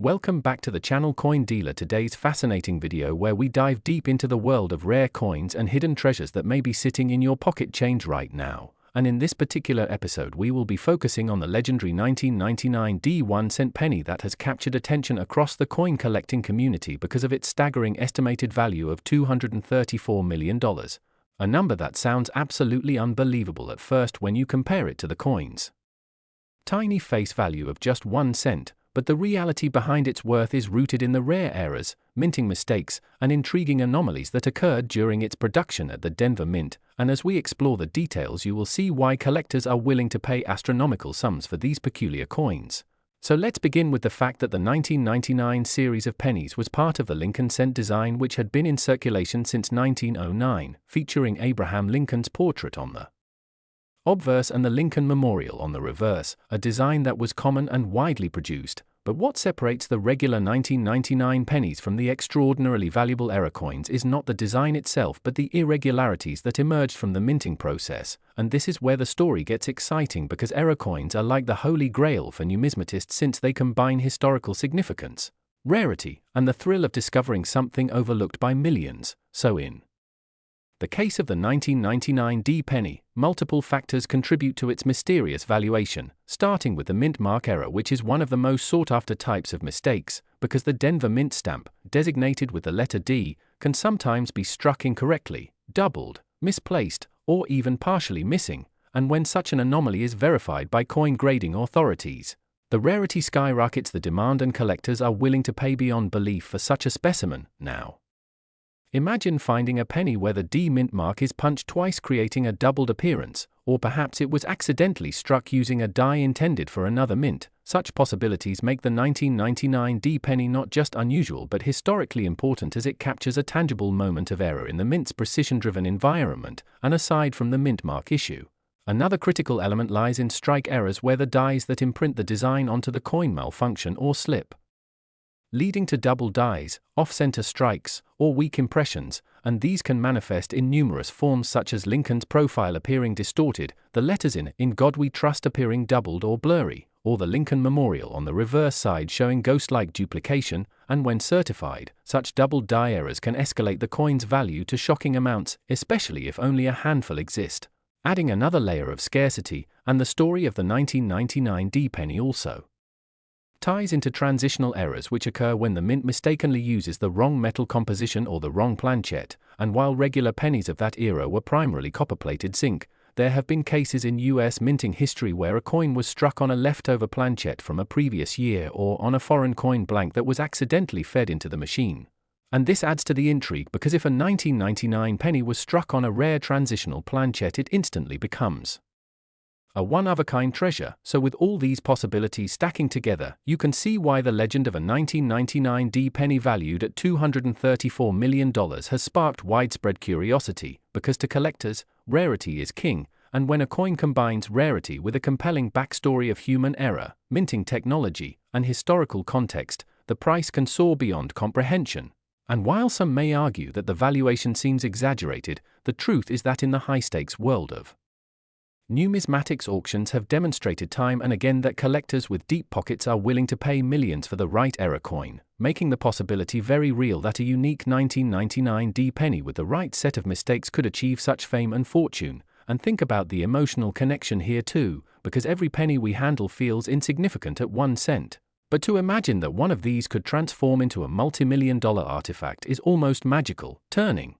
Welcome back to the channel Coin Dealer. Today's fascinating video where we dive deep into the world of rare coins and hidden treasures that may be sitting in your pocket change right now. And in this particular episode we will be focusing on the legendary 1999 1-cent penny that has captured attention across the coin collecting community because of its staggering estimated value of $234 million. A number that sounds absolutely unbelievable at first when you compare it to the coin's tiny face value of just 1 cent. But the reality behind its worth is rooted in the rare errors, minting mistakes, and intriguing anomalies that occurred during its production at the Denver Mint, and as we explore the details you will see why collectors are willing to pay astronomical sums for these peculiar coins. So let's begin with the fact that the 1999 series of pennies was part of the Lincoln cent design which had been in circulation since 1909, featuring Abraham Lincoln's portrait on the obverse and the Lincoln Memorial on the reverse, a design that was common and widely produced. But what separates the regular 1999 pennies from the extraordinarily valuable error coins is not the design itself but the irregularities that emerged from the minting process, and this is where the story gets exciting because error coins are like the holy grail for numismatists since they combine historical significance, rarity, and the thrill of discovering something overlooked by millions. So in the case of the 1999 penny, multiple factors contribute to its mysterious valuation, starting with the mint mark error, which is one of the most sought-after types of mistakes, because the Denver Mint stamp, designated with the letter D, can sometimes be struck incorrectly, doubled, misplaced, or even partially missing, and when such an anomaly is verified by coin grading authorities, the rarity skyrockets the demand and collectors are willing to pay beyond belief for such a specimen. Now, imagine finding a penny where the D mint mark is punched twice, creating a doubled appearance, or perhaps it was accidentally struck using a die intended for another mint. Such possibilities make the 1999 D penny not just unusual but historically important as it captures a tangible moment of error in the mint's precision-driven environment. And aside from the mint mark issue, another critical element lies in strike errors where the dies that imprint the design onto the coin malfunction or slip, leading to double dies, off-center strikes, or weak impressions, and these can manifest in numerous forms such as Lincoln's profile appearing distorted, the letters in God We Trust appearing doubled or blurry, or the Lincoln Memorial on the reverse side showing ghost-like duplication, and when certified, such double die errors can escalate the coin's value to shocking amounts, especially if only a handful exist, adding another layer of scarcity. And the story of the 1999 D penny also ties into transitional errors which occur when the mint mistakenly uses the wrong metal composition or the wrong planchet, and while regular pennies of that era were primarily copper-plated zinc, there have been cases in US minting history where a coin was struck on a leftover planchet from a previous year or on a foreign coin blank that was accidentally fed into the machine. And this adds to the intrigue because if a 1999 penny was struck on a rare transitional planchet, it instantly becomes a one-of-a-kind treasure. So with all these possibilities stacking together, you can see why the legend of a 1999 D penny valued at $234 million has sparked widespread curiosity, because to collectors, rarity is king, and when a coin combines rarity with a compelling backstory of human error, minting technology, and historical context, the price can soar beyond comprehension. And while some may argue that the valuation seems exaggerated, the truth is that in the high-stakes world of numismatics, auctions have demonstrated time and again that collectors with deep pockets are willing to pay millions for the right error coin, making the possibility very real that a unique 1999 D penny with the right set of mistakes could achieve such fame and fortune. And think about the emotional connection here too, because every penny we handle feels insignificant at 1 cent. But to imagine that one of these could transform into a multi-million-dollar artifact is almost magical, turning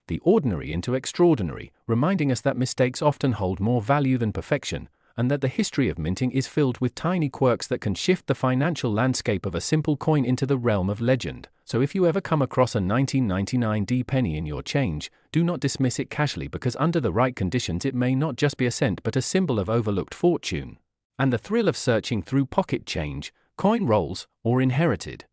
the ordinary into extraordinary, reminding us that mistakes often hold more value than perfection, and that the history of minting is filled with tiny quirks that can shift the financial landscape of a simple coin into the realm of legend. So if you ever come across a 1999 D penny in your change, do not dismiss it casually, because under the right conditions it may not just be a cent but a symbol of overlooked fortune. And the thrill of searching through pocket change, coin rolls, or inherited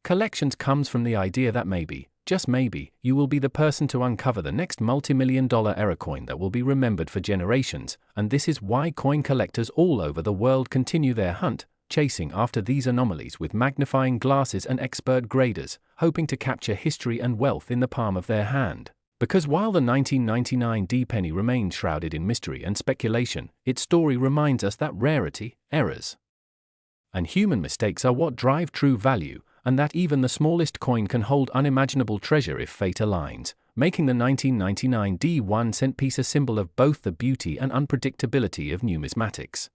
collections comes from the idea that maybe, just maybe, you will be the person to uncover the next multi-million-dollar error coin that will be remembered for generations. And this is why coin collectors all over the world continue their hunt, chasing after these anomalies with magnifying glasses and expert graders, hoping to capture history and wealth in the palm of their hand. Because while the 1999 D penny remains shrouded in mystery and speculation, its story reminds us that rarity, errors, and human mistakes are what drive true value, and that even the smallest coin can hold unimaginable treasure if fate aligns, making the 1999 D1 cent piece a symbol of both the beauty and unpredictability of numismatics.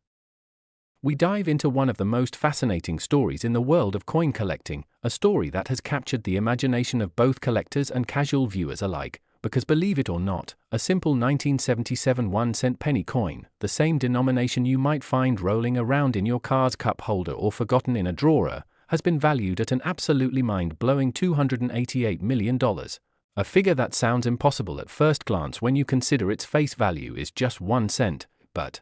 We dive into one of the most fascinating stories in the world of coin collecting, a story that has captured the imagination of both collectors and casual viewers alike, because believe it or not, a simple 1977 1-cent penny coin, the same denomination you might find rolling around in your car's cup holder or forgotten in a drawer, has been valued at an absolutely mind-blowing $288 million. A figure that sounds impossible at first glance when you consider its face value is just 1 cent, but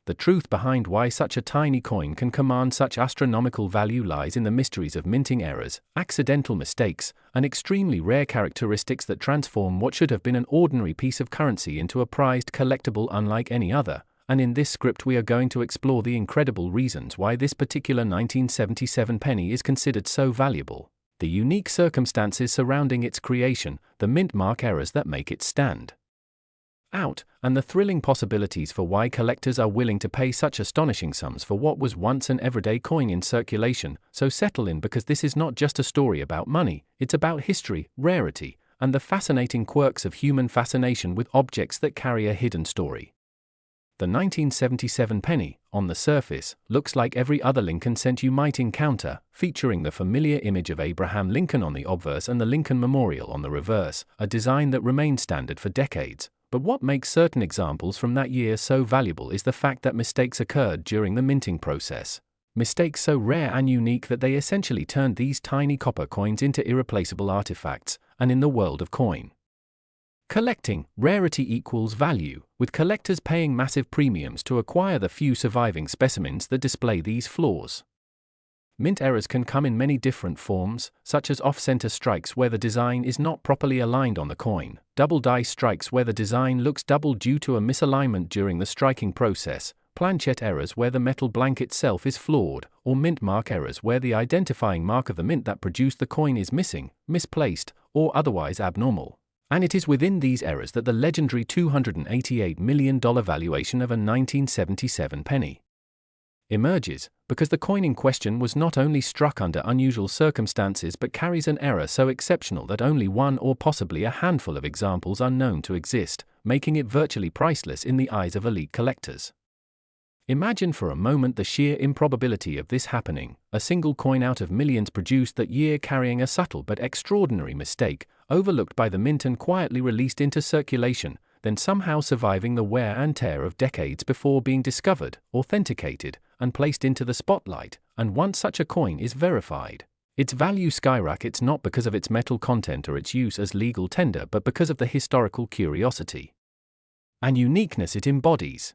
the truth behind why such a tiny coin can command such astronomical value lies in the mysteries of minting errors, accidental mistakes, and extremely rare characteristics that transform what should have been an ordinary piece of currency into a prized collectible unlike any other. And in this script we are going to explore the incredible reasons why this particular 1977 penny is considered so valuable, the unique circumstances surrounding its creation, the mint mark errors that make it stand out, and the thrilling possibilities for why collectors are willing to pay such astonishing sums for what was once an everyday coin in circulation. So settle in, because this is not just a story about money, it's about history, rarity, and the fascinating quirks of human fascination with objects that carry a hidden story. The 1977 penny, on the surface, looks like every other Lincoln cent you might encounter, featuring the familiar image of Abraham Lincoln on the obverse and the Lincoln Memorial on the reverse, a design that remained standard for decades. But what makes certain examples from that year so valuable is the fact that mistakes occurred during the minting process. Mistakes so rare and unique that they essentially turned these tiny copper coins into irreplaceable artifacts. And in the world of coin collecting, rarity equals value, with collectors paying massive premiums to acquire the few surviving specimens that display these flaws. Mint errors can come in many different forms, such as off-center strikes where the design is not properly aligned on the coin, double die strikes where the design looks double due to a misalignment during the striking process, planchet errors where the metal blank itself is flawed, or mint mark errors where the identifying mark of the mint that produced the coin is missing, misplaced, or otherwise abnormal. And it is within these errors that the legendary $288 million valuation of a 1977 penny emerges, because the coin in question was not only struck under unusual circumstances but carries an error so exceptional that only one or possibly a handful of examples are known to exist, making it virtually priceless in the eyes of elite collectors. Imagine for a moment the sheer improbability of this happening, a single coin out of millions produced that year carrying a subtle but extraordinary mistake, overlooked by the mint and quietly released into circulation, then somehow surviving the wear and tear of decades before being discovered, authenticated, and placed into the spotlight. And once such a coin is verified, its value skyrockets not because of its metal content or its use as legal tender but because of the historical curiosity and uniqueness it embodies.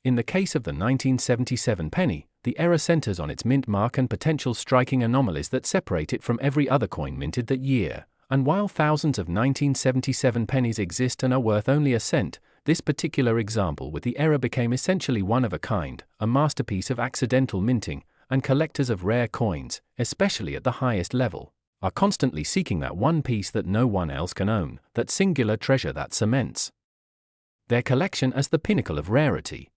In the case of the 1977 penny, the error centers on its mint mark and potential striking anomalies that separate it from every other coin minted that year. And while thousands of 1977 pennies exist and are worth only a cent, this particular example with the error became essentially one of a kind, a masterpiece of accidental minting, and collectors of rare coins, especially at the highest level, are constantly seeking that one piece that no one else can own, that singular treasure that cements their collection as the pinnacle of rarity.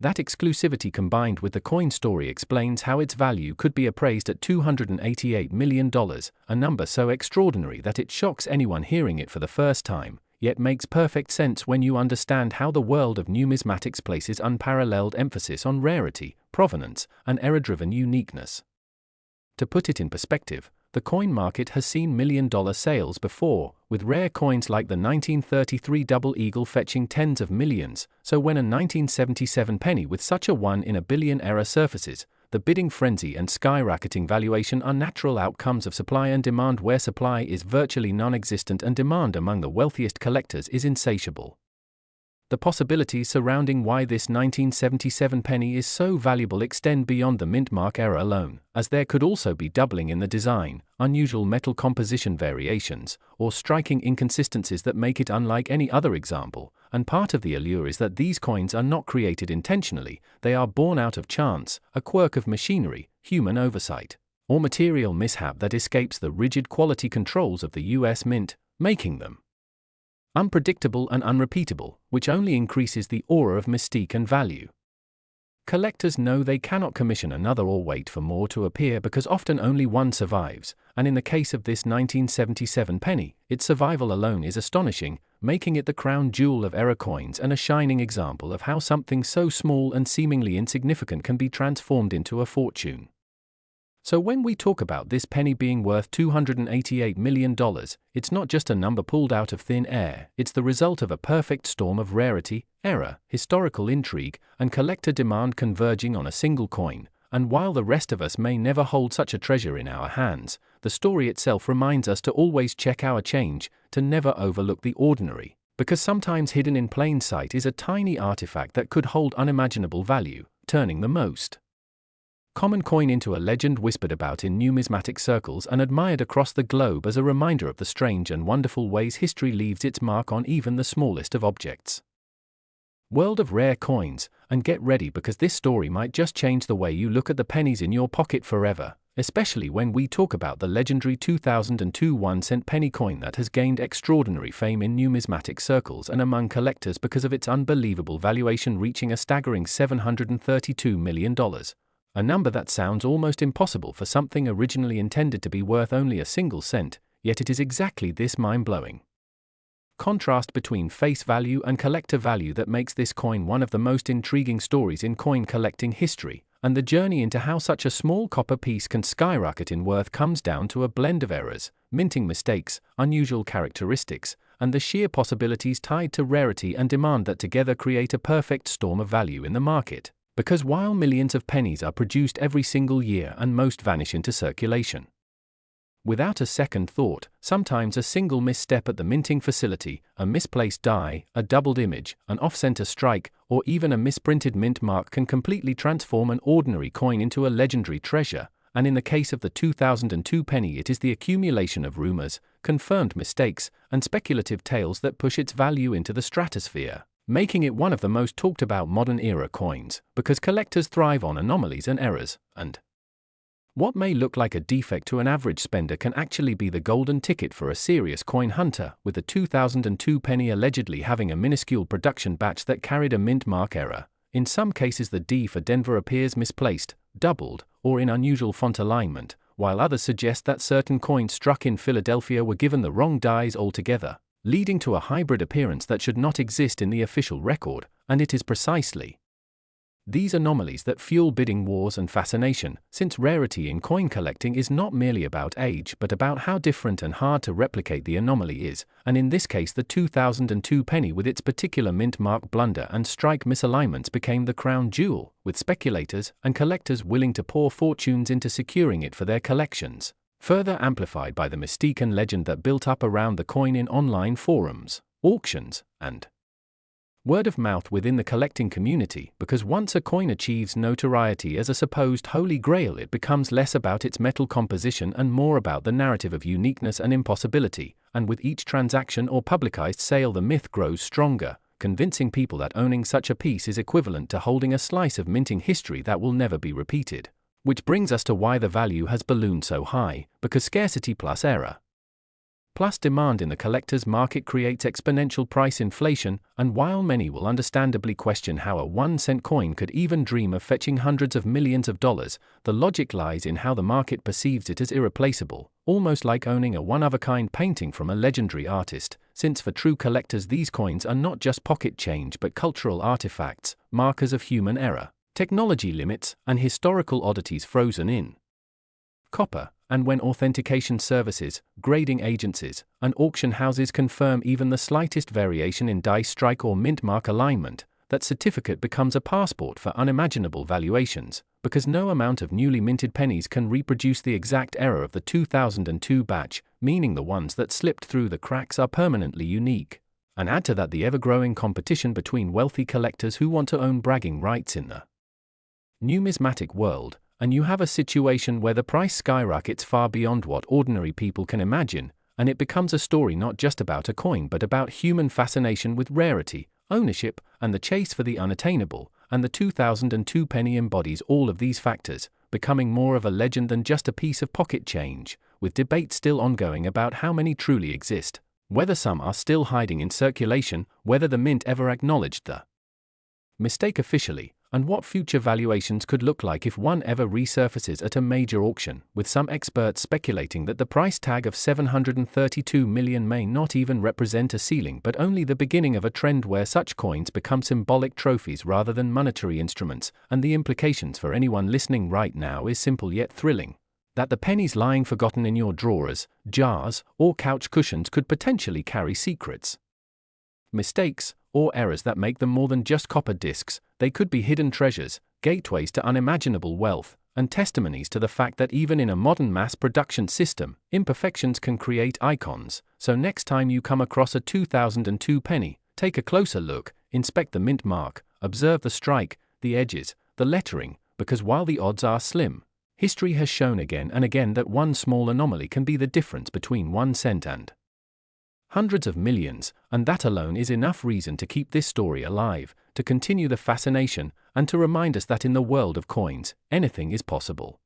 That exclusivity combined with the coin story explains how its value could be appraised at $288 million, a number so extraordinary that it shocks anyone hearing it for the first time, yet makes perfect sense when you understand how the world of numismatics places unparalleled emphasis on rarity, provenance, and error-driven uniqueness. To put it in perspective, the coin market has seen million-dollar sales before, with rare coins like the 1933 Double Eagle fetching tens of millions, so when a 1977 penny with such a 1 in a billion error surfaces, the bidding frenzy and skyrocketing valuation are natural outcomes of supply and demand, where supply is virtually non-existent and demand among the wealthiest collectors is insatiable. The possibilities surrounding why this 1977 penny is so valuable extend beyond the mint mark error alone, as there could also be doubling in the design, unusual metal composition variations, or striking inconsistencies that make it unlike any other example. And part of the allure is that these coins are not created intentionally, they are born out of chance, a quirk of machinery, human oversight, or material mishap that escapes the rigid quality controls of the US Mint, making them unpredictable and unrepeatable, which only increases the aura of mystique and value. Collectors know they cannot commission another or wait for more to appear because often only one survives, and in the case of this 1977 penny, its survival alone is astonishing, making it the crown jewel of era coins and a shining example of how something so small and seemingly insignificant can be transformed into a fortune. So when we talk about this penny being worth $288 million, it's not just a number pulled out of thin air, it's the result of a perfect storm of rarity, error, historical intrigue, and collector demand converging on a single coin. And while the rest of us may never hold such a treasure in our hands, the story itself reminds us to always check our change, to never overlook the ordinary, because sometimes hidden in plain sight is a tiny artifact that could hold unimaginable value, turning the most common coin into a legend whispered about in numismatic circles and admired across the globe as a reminder of the strange and wonderful ways history leaves its mark on even the smallest of objects. World of rare coins, and get ready because this story might just change the way you look at the pennies in your pocket forever, especially when we talk about the legendary 2002 1-cent penny coin that has gained extraordinary fame in numismatic circles and among collectors because of its unbelievable valuation reaching a staggering $732 million. A number that sounds almost impossible for something originally intended to be worth only a single cent, yet it is exactly this mind-blowing contrast between face value and collector value that makes this coin one of the most intriguing stories in coin collecting history, and the journey into how such a small copper piece can skyrocket in worth comes down to a blend of errors, minting mistakes, unusual characteristics, and the sheer possibilities tied to rarity and demand that together create a perfect storm of value in the market. Because while millions of pennies are produced every single year and most vanish into circulation without a second thought, sometimes a single misstep at the minting facility, a misplaced die, a doubled image, an off-center strike, or even a misprinted mint mark can completely transform an ordinary coin into a legendary treasure, and in the case of the 2002 penny it is the accumulation of rumors, confirmed mistakes, and speculative tales that push its value into the stratosphere, making it one of the most talked about modern-era coins, because collectors thrive on anomalies and errors, and what may look like a defect to an average spender can actually be the golden ticket for a serious coin hunter, with the 2002 penny allegedly having a minuscule production batch that carried a mint mark error. In some cases the D for Denver appears misplaced, doubled, or in unusual font alignment, while others suggest that certain coins struck in Philadelphia were given the wrong dies altogether, leading to a hybrid appearance that should not exist in the official record, and it is precisely these anomalies that fuel bidding wars and fascination, since rarity in coin collecting is not merely about age but about how different and hard to replicate the anomaly is, and in this case the 2002 penny with its particular mint mark blunder and strike misalignments became the crown jewel, with speculators and collectors willing to pour fortunes into securing it for their collections, further amplified by the mystique and legend that built up around the coin in online forums, auctions, and word of mouth within the collecting community, because once a coin achieves notoriety as a supposed holy grail it becomes less about its metal composition and more about the narrative of uniqueness and impossibility, and with each transaction or publicized sale the myth grows stronger, convincing people that owning such a piece is equivalent to holding a slice of minting history that will never be repeated. Which brings us to why the value has ballooned so high, because scarcity plus error plus demand in the collector's market creates exponential price inflation, and while many will understandably question how a 1-cent coin could even dream of fetching hundreds of millions of dollars, the logic lies in how the market perceives it as irreplaceable, almost like owning a one-of-a-kind painting from a legendary artist, since for true collectors these coins are not just pocket change but cultural artifacts, markers of human error, technology limits, and historical oddities frozen in copper. And when authentication services, grading agencies, and auction houses confirm even the slightest variation in die strike or mint mark alignment, that certificate becomes a passport for unimaginable valuations, because no amount of newly minted pennies can reproduce the exact error of the 2002 batch, meaning the ones that slipped through the cracks are permanently unique. And add to that the ever-growing competition between wealthy collectors who want to own bragging rights in the numismatic world, and you have a situation where the price skyrockets far beyond what ordinary people can imagine, and it becomes a story not just about a coin but about human fascination with rarity, ownership, and the chase for the unattainable, and the 2002 penny embodies all of these factors, becoming more of a legend than just a piece of pocket change, with debate still ongoing about how many truly exist, whether some are still hiding in circulation, whether the mint ever acknowledged the mistake officially, and what future valuations could look like if one ever resurfaces at a major auction, with some experts speculating that the price tag of $732 million may not even represent a ceiling but only the beginning of a trend where such coins become symbolic trophies rather than monetary instruments. And the implications for anyone listening right now is simple yet thrilling: that the pennies lying forgotten in your drawers, jars, or couch cushions could potentially carry secrets, mistakes, or errors that make them more than just copper discs. They could be hidden treasures, gateways to unimaginable wealth, and testimonies to the fact that even in a modern mass production system, imperfections can create icons. So next time you come across a 2002 penny, take a closer look, inspect the mint mark, observe the strike, the edges, the lettering, because while the odds are slim, history has shown again and again that one small anomaly can be the difference between 1 cent and hundreds of millions, and that alone is enough reason to keep this story alive, to continue the fascination, and to remind us that in the world of coins, anything is possible.